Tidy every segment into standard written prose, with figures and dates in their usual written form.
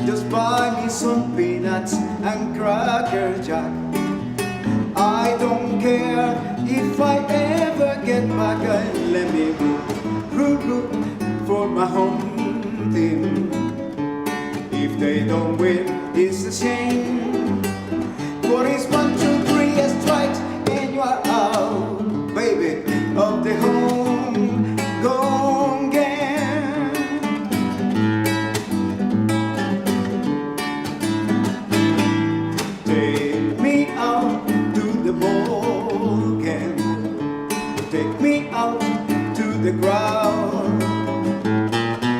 Just buy me some peanuts and cracker jack. I don't care if I ever get back, and let me root for my home team. If they don't win, it's a shame. For it's 1, 2, 3 strikes and you are out, baby, of the home gone game. Take me out to the ball game. Take me out to the ground.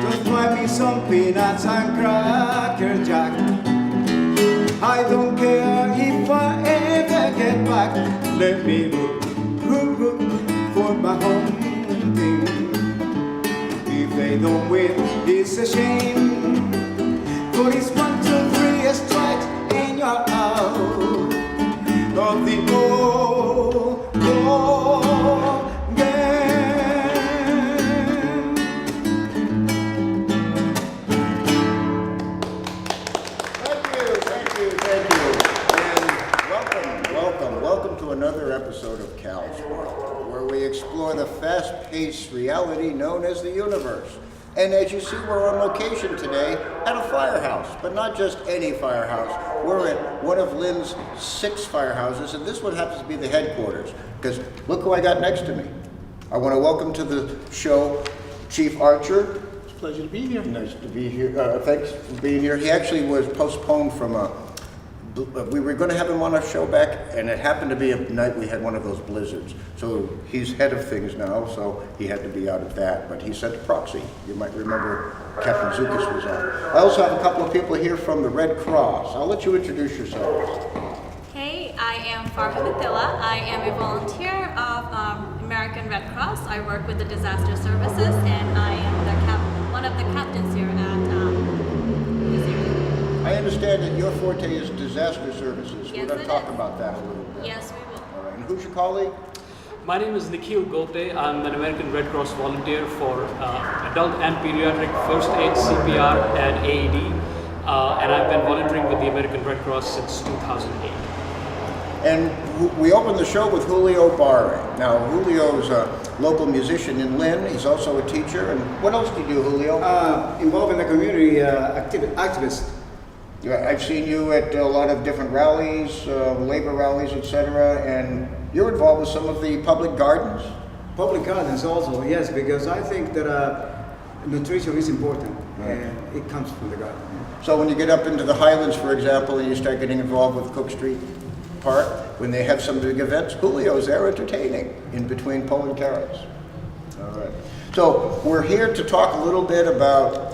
Just buy me some peanuts and cracker jack. I don't care if I ever get back. Let me root for my home team. If they don't win, it's a shame. For it's 1, 2, 3 strikes and you're out of the old ball game. Thank you. And welcome to another episode of Cal's World, where we explore the fast-paced reality known as the universe. And as you see, we're on location today at a firehouse, but not just any firehouse. We're at one of Lynn's 6 firehouses, and this one happens to be the headquarters, because look who I got next to me. I want to welcome to the show Chief Archer. It's a pleasure to be here. Nice to be here. Thanks for being here. He actually was postponed from we were going to have him on our show back, and it happened to be a night we had one of those blizzards. So he's head of things now, so he had to be out of that. But he sent a proxy. You might remember Captain Zukas was on. I also have a couple of people here from the Red Cross. I'll let you introduce yourselves. Hey, I am Farha Mathila. I am a volunteer of American Red Cross. I work with the Disaster Services, and I am one of the captains here at museum. I understand that your forte is disaster services. Yes, We're going to it talk is. about that a little bit. Yes, we will. All right. And who's your colleague? My name is Nikhil Gote. I'm an American Red Cross volunteer for adult and pediatric first aid, CPR, and AED. And I've been volunteering with the American Red Cross since 2008. And we opened the show with Julio Barre. Now, Julio's a local musician in Lynn. He's also a teacher. And what else do you do, Julio? Involved in the community activist. Yeah, I've seen you at a lot of different rallies, labor rallies, etc. And you're involved with some of the public gardens. Public gardens also, yes, because I think that nutrition is important, Right. and it comes from the garden. So when you get up into the Highlands, for example, and you start getting involved with Cook Street Park, when they have some big events, Julio's there entertaining in between pulling carrots. All right. So we're here to talk a little bit about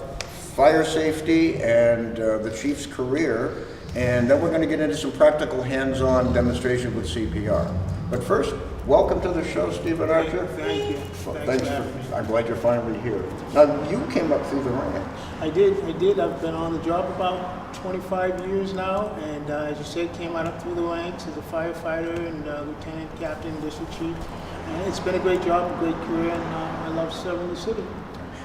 fire safety and the chief's career, and then we're going to get into some practical hands-on demonstration with CPR. But first, welcome to the show, Stephen Archer. Thank you. Thanks for having me. I'm glad you're finally here. Now, you came up through the ranks. I did. I've been on the job about 25 years now, and as you said, came right up through the ranks as a firefighter and lieutenant, captain, district chief. And it's been a great job, a great career, and I love serving the city.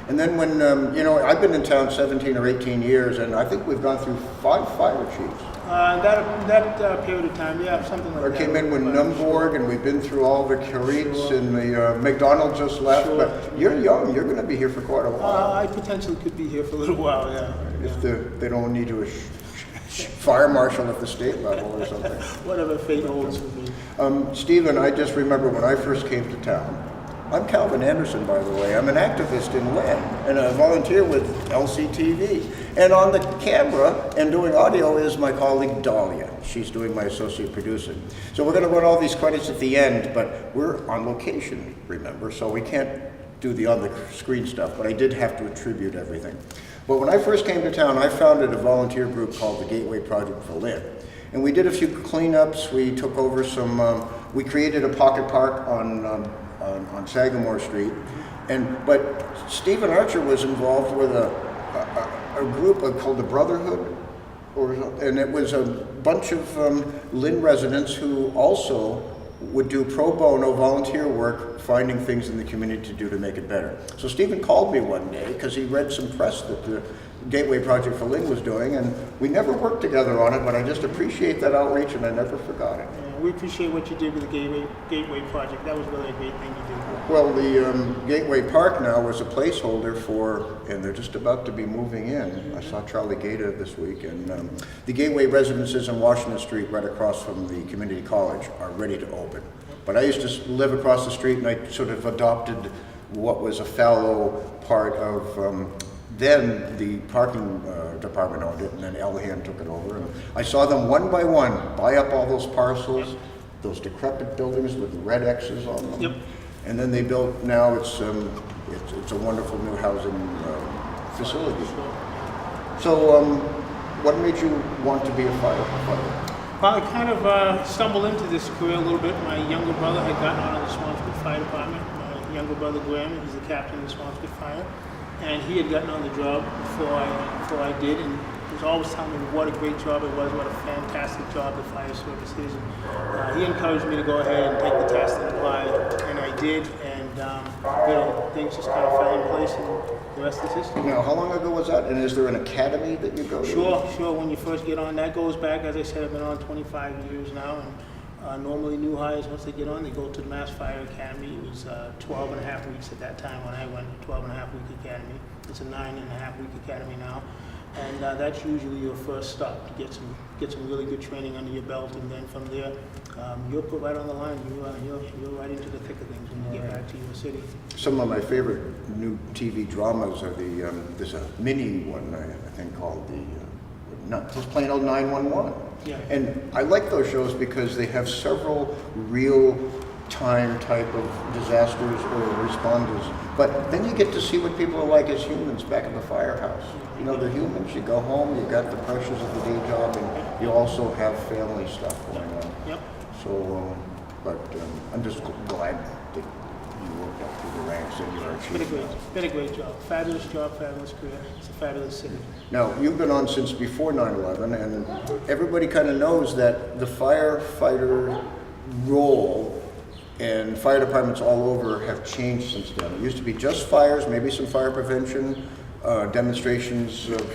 And then when, I've been in town 17 or 18 years, and I think we've gone through 5 fire chiefs. That period of time, yeah, something like I that. came in with Numborg, and we've been through all the Carits, Sure. and the McDonald just left, Sure. but you're young, you're going to be here for quite a while. I potentially could be here for a little while, yeah. If they don't need you a fire marshal at the state level or something. Whatever fate holds for me. Stephen, I just remember when I first came to town. I'm Calvin Anderson, by the way. I'm an activist in Lynn, and I volunteer with LCTV. And on the camera and doing audio is my colleague Dahlia. She's doing my associate producing. So we're going to run all these credits at the end, but we're on location, remember, so we can't do the on-the-screen stuff, but I did have to attribute everything. But when I first came to town, I founded a volunteer group called the Gateway Project for Lynn. And we did a few cleanups. We took over some, we created a pocket park on Sagamore Street, but Stephen Archer was involved with a group called the Brotherhood, and it was a bunch of Lynn residents who also would do pro bono volunteer work, finding things in the community to do to make it better. So Stephen called me one day because he read some press that gateway project for Lynn was doing, and we never worked together on it, but I just appreciate that outreach, and I never forgot it. Yeah, we appreciate what you did with the Gateway project. That was really a great thing you did. Well, the Gateway Park now was a placeholder for, and they're just about to be moving in. I saw Charlie Gator this week, and the Gateway residences on Washington Street, right across from the community college, are ready to open. But I used to live across the street, and I sort of adopted what was a fallow part of then the parking department owned it, and then Elhan took it over. And I saw them one by one buy up all those parcels, those decrepit buildings with red X's on them. Yep. And then they built, now it's a wonderful new housing facility. So what made you want to be a firefighter? Well, I kind of stumbled into this career a little bit. My younger brother had gotten on the Swampscott Fire Department. My younger brother Graham, he's the captain of the Swampscott Fire. And he had gotten on the job before I did, and he was always telling me what a great job it was, what a fantastic job the fire service is. And, he encouraged me to go ahead and take the test and apply, and I did. And things just kind of fell in place, and the rest is history. Now, how long ago was that? And is there an academy that you go to? Sure. When you first get on, that goes back, as I said, I've been on 25 years now. And normally new hires, once they get on, they go to the Mass Fire Academy. It was 12 and a half weeks at that time when I went, 12 and a half week academy. It's a 9 and a half week academy now. And that's usually your first stop to get some really good training under your belt. And then from there, you're put right on the line. You're right into the thick of things when you get back to your city. Some of my favorite new TV dramas are there's a mini one, I think, called just plain old 911. Yeah. And I like those shows because they have several real-time type of disasters or responders. But then you get to see what people are like as humans back at the firehouse. You know, they're humans. You go home, you got the pressures of the day job, and you also have family stuff going on. Yep. So, I'm just glad that you worked up through the ranks and you're It's been a great job. Fabulous job, fabulous career. It's a fabulous city. Now, you've been on since before 9/11, and everybody kind of knows that the firefighter role and fire departments all over have changed since then. It used to be just fires, maybe some fire prevention, demonstrations of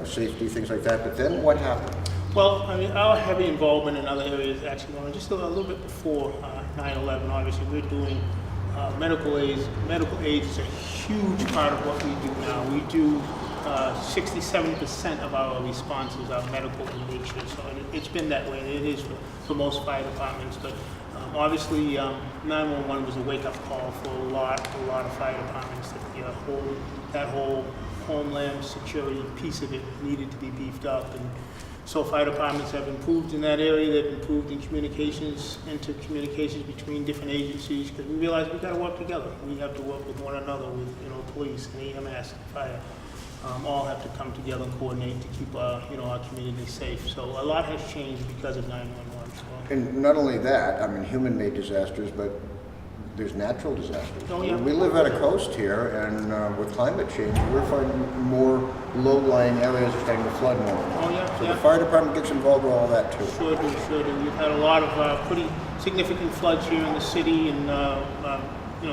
safety, things like that. But then what happened? Well, I mean, our heavy involvement in other areas actually went on just a little bit before 9/11. Obviously, we're doing medical aids. Medical aids is a huge part of what we do now. We do 67% of our responses are medical in nature, so it's been that way, and it is for most fire departments. But obviously, 911 was a wake-up call for a lot of fire departments. That whole homeland security piece of it needed to be beefed up, and so fire departments have improved in that area. They've improved in communications, intercommunications between different agencies, because we realize we've got to work together. We have to work with one another, with police and EMS and fire. All have to come together and coordinate to keep our community safe. So a lot has changed because of 911. So. And not only that, I mean, human-made disasters, but there's natural disasters. Oh, yeah. We live at a coast here, and with climate change, we're finding more low-lying areas are starting to flood more. Oh, yeah. So the fire department gets involved with all that too. Sure do. We've had a lot of pretty significant floods here in the city, and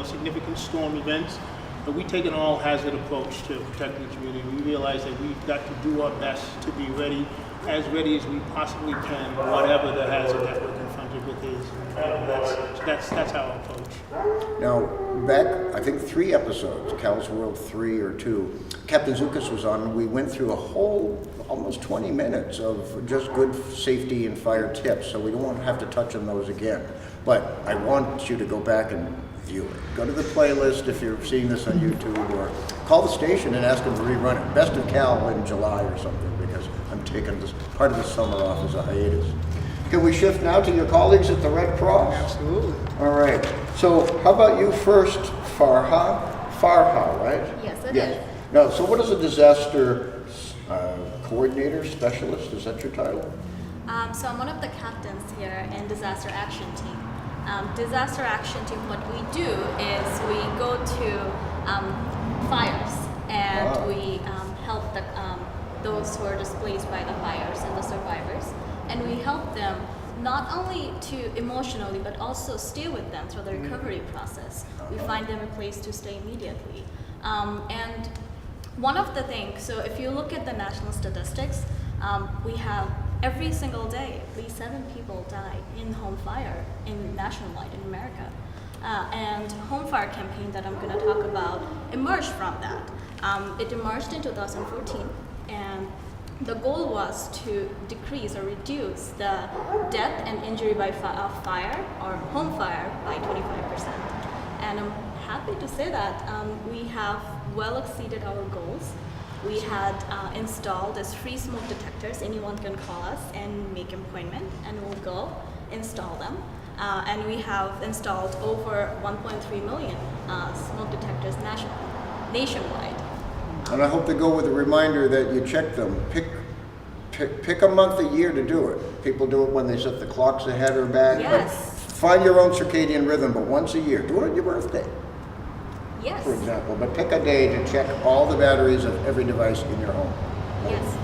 significant storm events. But we take an all-hazard approach to protecting the community. We realize that we've got to do our best to be ready as we possibly can, whatever the hazard that we're confronted with is. That's our approach. Now, back, I think 3 episodes, Cal's World 3 or 2, Captain Zukas was on, and we went through a whole, almost 20 minutes of just good safety and fire tips, so we don't have to touch on those again. But I want you to go back and view it. Go to the playlist if you're seeing this on YouTube, or call the station and ask them to rerun it. Best of Cal in July or something, because I'm taking this part of the summer off as a hiatus. Can we shift now to your colleagues at the Red Cross? Absolutely. All right. So how about you first, Farha? Farha, right? Yes, it is. Now, so what is a disaster coordinator, specialist? Is that your title? So I'm one of the captains here in Disaster Action Team. Disaster Action Team, what we do is we go to fires, and we help those who are displaced by the fires and the survivors, and we help them not only to emotionally but also stay with them through the recovery process. We find them a place to stay immediately, and One of the things, so if you look at the national statistics, we have every single day, at least 7 people die in home fire nationwide in America. And home fire campaign that I'm going to talk about emerged from that. It emerged in 2014, and the goal was to decrease or reduce the death and injury by fire or home fire by 25%. And I'm happy to say that we have well exceeded our goals. We had installed as free smoke detectors. Anyone can call us and make an appointment, and we'll go install them. And we have installed over 1.3 million smoke detectors nationwide. And I hope to go with a reminder that you check them. Pick a month a year to do it. People do it when they set the clocks ahead or back. Yes. Find your own circadian rhythm, but once a year. Do it on your birthday, Yes. for example. But pick a day to check all the batteries of every device in your home. Yes.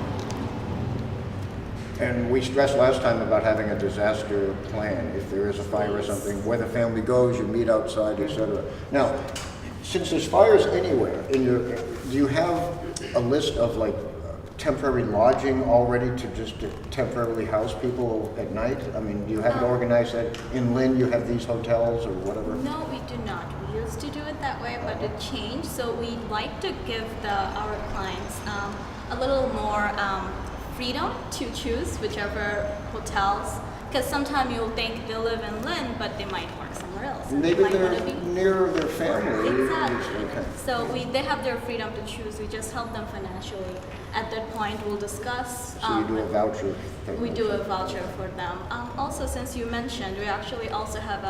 And we stressed last time about having a disaster plan. If there is a fire or something, where the family goes, you meet outside, etc. Now, since there's fires anywhere, do you have a list of like temporary lodging already to temporarily house people at night? I mean, do you have it organized that in Lynn you have these hotels or whatever? No, we do not. We used to do it that way, but it changed. So we like to give our clients a little more freedom to choose whichever hotels, because sometimes you'll think they live in Lynn, but they might work somewhere else. and Maybe might they're wanna be- near their family. Exactly. Okay. So they have their freedom to choose. We just help them financially. At that point, we'll discuss. So you do a voucher thing. We do a voucher for them. Also, since you mentioned, we actually also have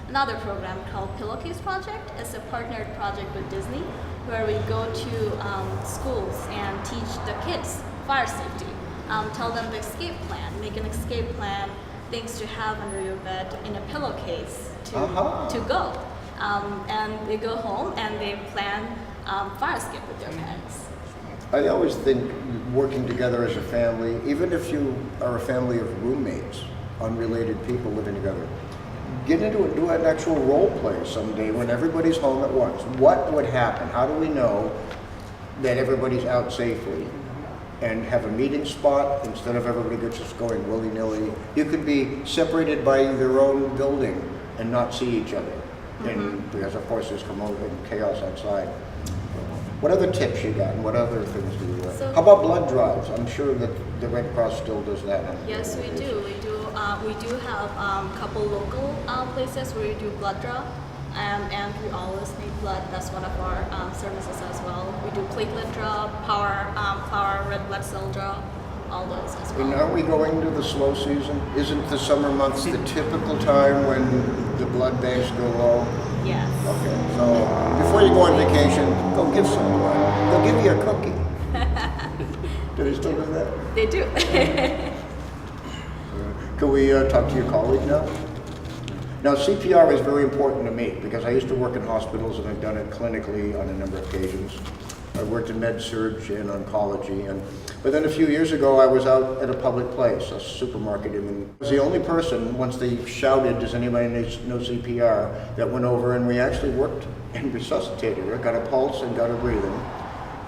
another program called Pillowcase Project. It's a partnered project with Disney, where we go to schools and teach the kids fire safety. Tell them the escape plan, make an escape plan, things to have under your bed in a pillowcase to go. And they go home and they plan fire escape with their parents. I always think working together as a family, even if you are a family of roommates, unrelated people living together, get into it, do an actual role play someday when everybody's home at once. What would happen? How do we know that everybody's out safely? And have a meeting spot instead of everybody just going willy-nilly. You could be separated by their own building and not see each other. And because of course there's chaos outside. What other tips you got, and what other things do you do? So- How about blood drives? I'm sure that the Red Cross still does that. Yes, we do. We do have a couple local places where we do blood draw, and we always need blood. That's one of our services as well. We do platelet draw, flower, red blood cell draw, all those as And well. aren't we going to the slow season? Isn't the summer months the typical time when the blood banks go low? Yes. Okay, so before you go on vacation, go give some blood. They'll give you a cookie. Do they still do that? They do. Can we talk to your colleague now? Now, CPR is very important to me because I used to work in hospitals and I've done it clinically on a number of occasions. I worked in med-surg and oncology, but then a few years ago I was out at a public place, a supermarket, and I was the only person, once they shouted, does anybody know CPR, that went over and we actually worked and resuscitated her, got a pulse and got her breathing.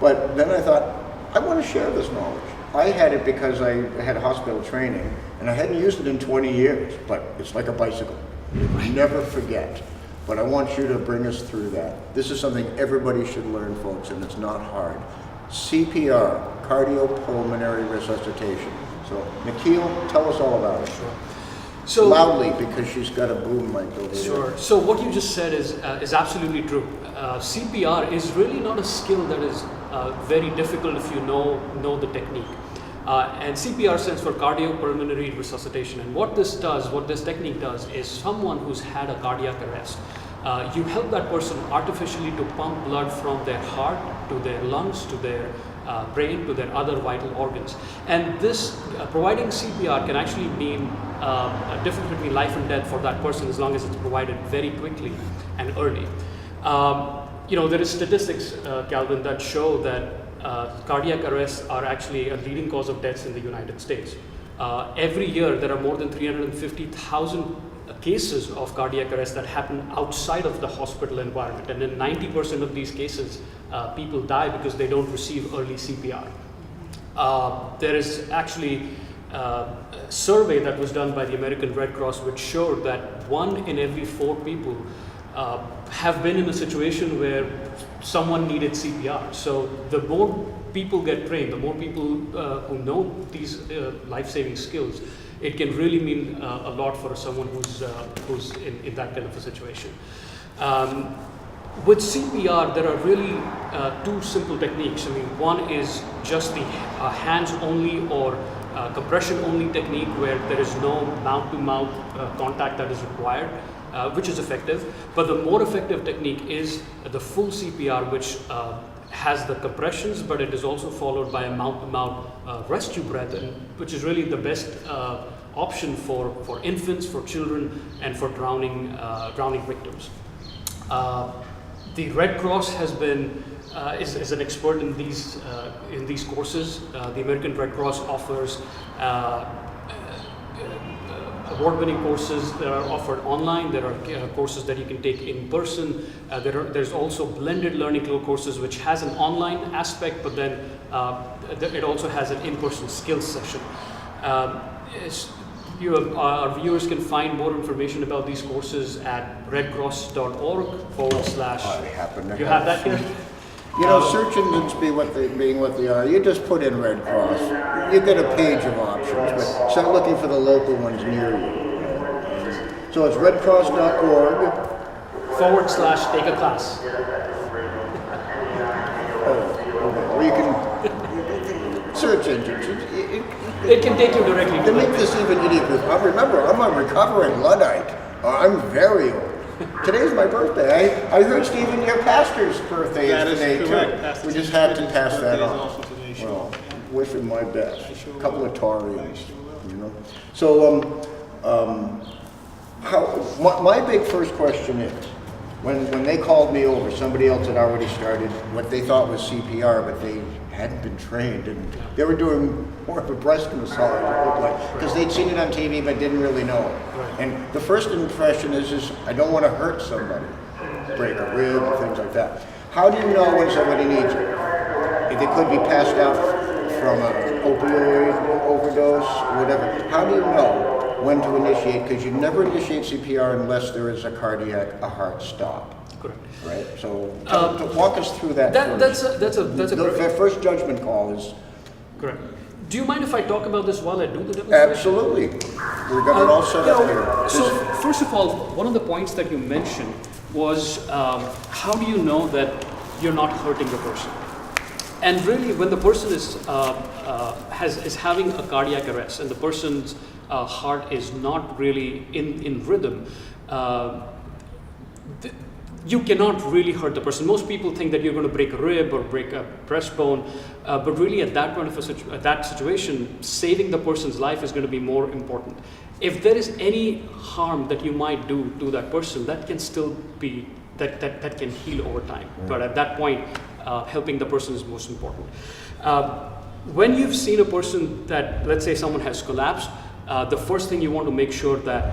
But then I thought, I want to share this knowledge. I had it because I had hospital training and I hadn't used it in 20 years, but it's like a bicycle. You never forget. But I want you to bring us through that. This is something everybody should learn, folks, and it's not hard. CPR, cardiopulmonary resuscitation. So, Nikhil, tell us all about it. So Loudly, because she's got a boom mic over there. Sure. So what you just said is absolutely true. CPR is really not a skill that is very difficult if you know the technique. And CPR stands for cardiopulmonary resuscitation. And what this technique does is someone who's had a cardiac arrest, you help that person artificially to pump blood from their heart to their lungs to their brain to their other vital organs. And this providing CPR can actually mean a difference between life and death for that person as long as it's provided very quickly and early. There is statistics, Calvin, that show that cardiac arrests are actually a leading cause of deaths in the United States. Every year, there are more than 350,000 cases of cardiac arrest that happen outside of the hospital environment. And in 90% of these cases, people die because they don't receive early CPR. There is actually a survey that was done by the American Red Cross which showed that 1 in every 4 people have been in a situation where someone needed CPR. So the more people get trained, the more people who know these life-saving skills, it can really mean a lot for someone who's in that kind of a situation. With CPR, there are really 2 simple techniques. I mean, one is just the hands-only or compression-only technique where there is no mouth-to-mouth contact that is required, which is effective. But the more effective technique is the full CPR, which has the compressions, but it is also followed by a mouth-to-mouth rescue breath, which is really the best option for infants, for children, and for drowning victims. The Red Cross has been is an expert in these courses. The American Red Cross offers award-winning courses that are offered online. There are courses that you can take in person. There's also blended learning courses, which has an online aspect, but then it also has an in-person skills session. Our viewers can find more information about these courses at redcross.org/. I happen to You have that here? You know, search engines being what they are, you just put in Red Cross, you get a page of options, but start looking for the local ones near you. So it's redcross.org. / take a class. Or you can search engines. It can take you directly to To make this even idiot-proof, remember, I'm a recovering Luddite. I'm very old. Today's my birthday. I heard, Stephen, your pastor's birthday is today, too. We just had to pass that on. Well, wish him my best. A couple of Taurians, you know. So, my big first question is, when they called me over, somebody else had already started what they thought was CPR, but they hadn't been trained, and they were doing more of a breast massage, it looked like, because they'd seen it on TV but didn't really know it. And the first impression is I don't want to hurt somebody, break a rib, or things like that. How do you know when somebody needs it? If they could be passed out from an opioid overdose, whatever. How do you know when to initiate? Because you never initiate CPR unless there is a heart stop. Correct. Right. So walk us through that. That's a the first judgment call is correct. Do you mind if I talk about this while I do the demonstration? absolutely. We've got it all set up here. So first of all, one of the points that you mentioned was how do you know that you're not hurting the person? And really, when the person is having a cardiac arrest and the person's heart is not really in rhythm, you cannot really hurt the person. Most people think that you're going to break a rib or break a breastbone, but really at that point of that situation, saving the person's life is going to be more important. If there is any harm that you might do to that person, that can still be that can heal over time. But at that point, helping the person is most important. When you've seen a person that, let's say someone has collapsed, the first thing you want to make sure that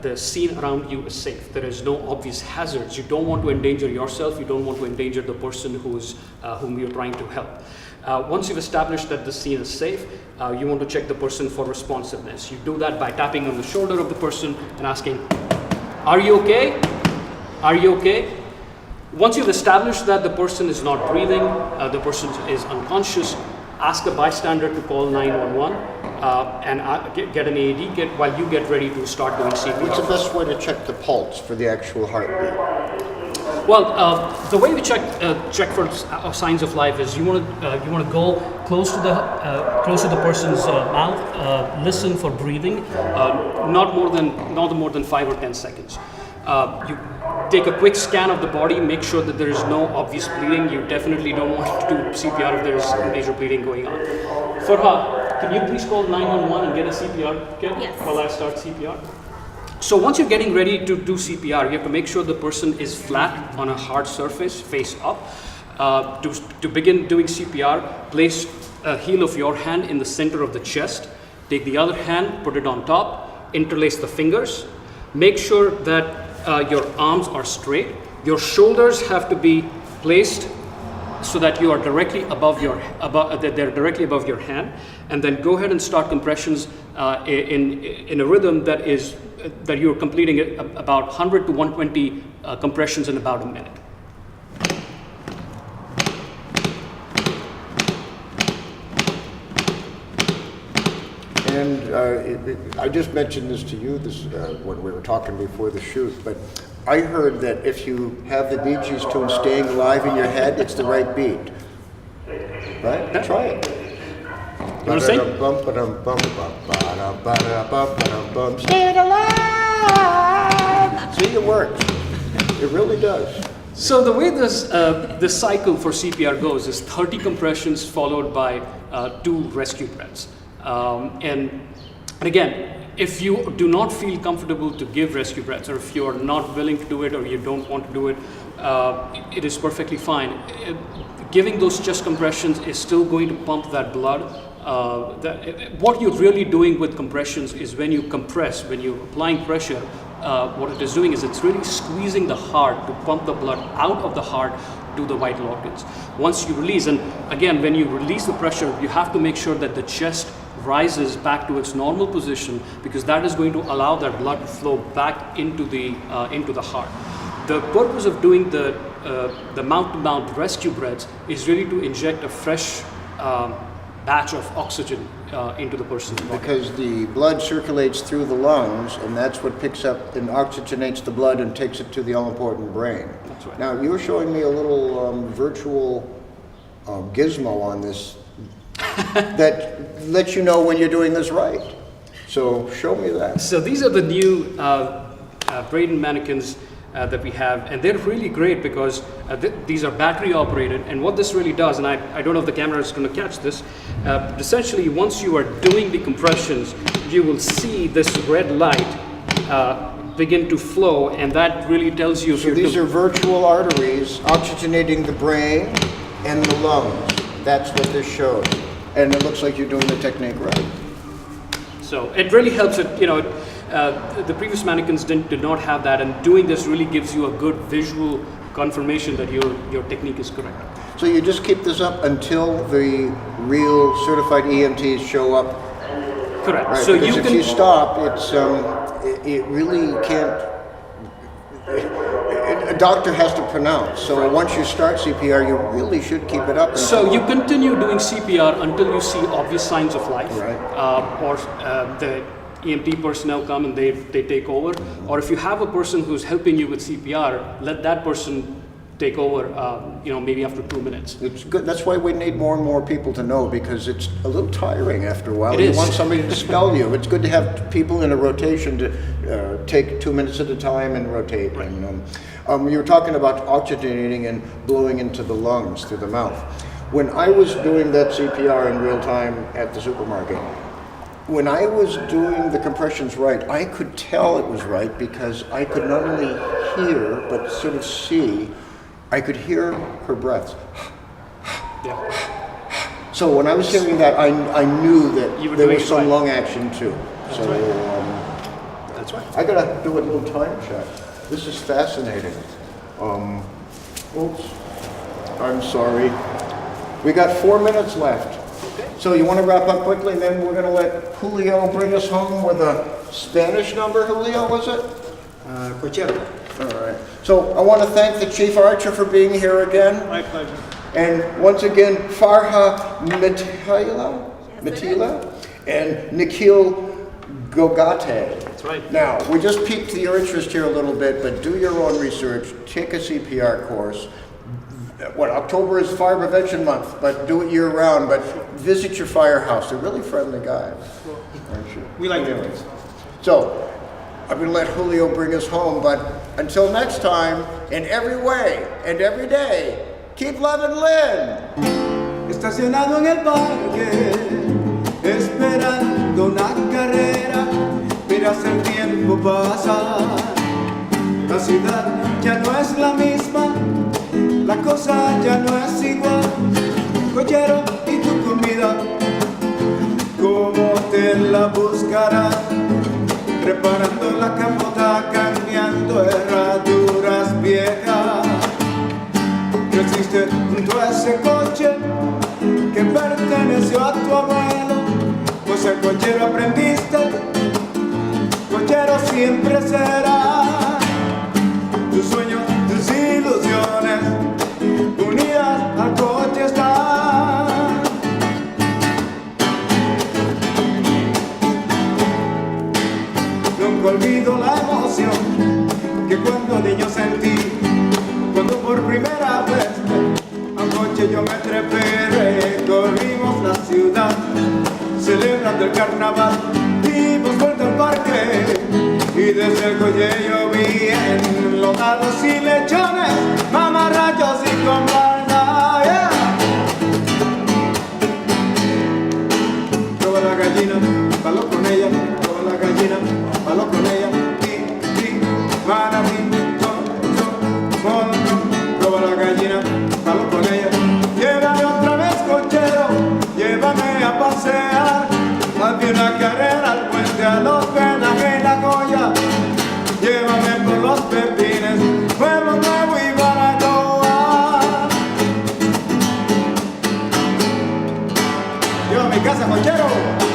the scene around you is safe. There is no obvious hazards. You don't want to endanger yourself. You don't want to endanger the person whom you're trying to help. Once you've established that the scene is safe, you want to check the person for responsiveness. You do that by tapping on the shoulder of the person and asking, "Are you okay? Are you okay?" Once you've established that the person is not breathing, the person is unconscious, ask a bystander to call 911 and get an AED kit while you get ready to start doing CPR. What's the best way to check the pulse for the actual heartbeat? Well, the way we check for signs of life is you want to go close to the person's mouth, listen for breathing, not more than 5 or 10 seconds. You take a quick scan of the body, make sure that there is no obvious bleeding. You definitely don't want to do CPR if there is major bleeding going on. Farha, can you please call 911 and get a CPR kit while I start CPR? So once you're getting ready to do CPR, you have to make sure the person is flat on a hard surface, face up. To begin doing CPR, place a heel of your hand in the center of the chest. Take the other hand, put it on top, interlace the fingers. Make sure that your arms are straight. Your shoulders have to be placed so that you are directly above they're directly above your hand, and then go ahead and start compressions in a rhythm that you're completing about 100 to 120 compressions in about a minute. And I just mentioned this to you when we were talking before the shoot, but I heard that if you have the Bee Gees tune staying alive in your head, it's the right beat. Right? Try it. You want to sing? Stay alive! See, it works. It really does. So the way this cycle for CPR goes is 30 compressions followed by 2 rescue breaths. And again, if you do not feel comfortable to give rescue breaths, or if you are not willing to do it, or you don't want to do it, it is perfectly fine. Giving those chest compressions is still going to pump that blood. What you're really doing with compressions is when you compress, when you're applying pressure, what it is doing is it's really squeezing the heart to pump the blood out of the heart to the vital organs. Once you release, and again, when you release the pressure, you have to make sure that the chest rises back to its normal position, because that is going to allow that blood to flow back into the heart. The purpose of doing the mouth-to-mouth rescue breaths is really to inject a fresh batch of oxygen into the person's body. Because the blood circulates through the lungs, and that's what picks up and oxygenates the blood and takes it to the all-important brain. That's right. Now, you were showing me a little virtual gizmo on this that lets you know when you're doing this right. So show me that. So these are the new Braden mannequins that we have, and they're really great because these are battery operated, and what this really does, and I don't know if the camera is going to catch this, essentially once you are doing the compressions, you will see this red light begin to flow, and that really tells you if So you're these are virtual arteries oxygenating the brain and the lungs. That's what this shows. And it looks like you're doing the technique right. So it really helps it, the previous mannequins did not have that, and doing this really gives you a good visual confirmation that your technique is correct. So you just keep this up until the real certified EMTs show up. Correct. Right, So because you if can you stop, it really can't. A doctor has to pronounce. So once you start CPR, you really should keep it up. So you continue doing CPR until you see obvious signs of life, Right. Or the EMT personnel come and they take over. Or if you have a person who's helping you with CPR, let that person take over, maybe after 2 minutes. It's good. That's why we need more and more people to know, because it's a little tiring after a while. It You is. want somebody to spell you. It's good to have people in a rotation to take 2 minutes at a time and rotate. Right. And you were talking about oxygenating and blowing into the lungs through the mouth. When I was doing that CPR in real time at the supermarket, when I was doing the compressions right, I could tell it was right because I could not only hear, but sort of see. I could hear her breaths. Yeah. So when I was hearing that, I knew that You were there doing was it some right. lung action too. That's So right. That's right. I gotta do a little time check. This is fascinating. Oops, I'm sorry. We got 4 minutes left. So you want to wrap up quickly, and then we're gonna let Julio bring us home with a Spanish number. Julio, was it? Cochero. All right. So I want to thank the Chief Archer for being here again. My pleasure. And once again, Farha Matila and Nikhil Gogate. That's right. Now, we just piqued your interest here a little bit, but do your own research, take a CPR course. October is Fire Prevention Month, but do it year round, but visit your firehouse. They're really friendly guys, aren't you? We like them. Anyways. So, I'm gonna let Julio bring us home, but until next time, in every way and every day, keep loving Lynn. Estacionado en el parque, esperando una carrera, miras el tiempo pasar. La ciudad ya no es la misma, la cosa ya no es igual. Cochero, ¿y tu comida? ¿Cómo te la buscarás? Preparando la capota buscando herraduras viejas. No existe junto a ese coche que perteneció a tu abuelo, pues el cochero aprendiste, cochero siempre será. Tus sueños, tus ilusiones, unidas al coche están. Nunca olvido la emoción que cuando niño sentí, cuando por primera vez a un coche yo me trepé. Recorrimos la ciudad celebrando el carnaval, dimos vuelta al parque y desde el coche yo vi enlodados y lechones, mamarrachos y con barba, yeah. Roba la gallina, baló con ella, roba la gallina, baló con ella, para mí, roba la gallina, baló con ella. Llévame otra vez, cochero, llévame a pasear, hazme una carrera al puente, a los penajes y la Goya. Llévame por los pepines, Pueblo Nuevo y Baracoa. Llévame a mi casa, cochero.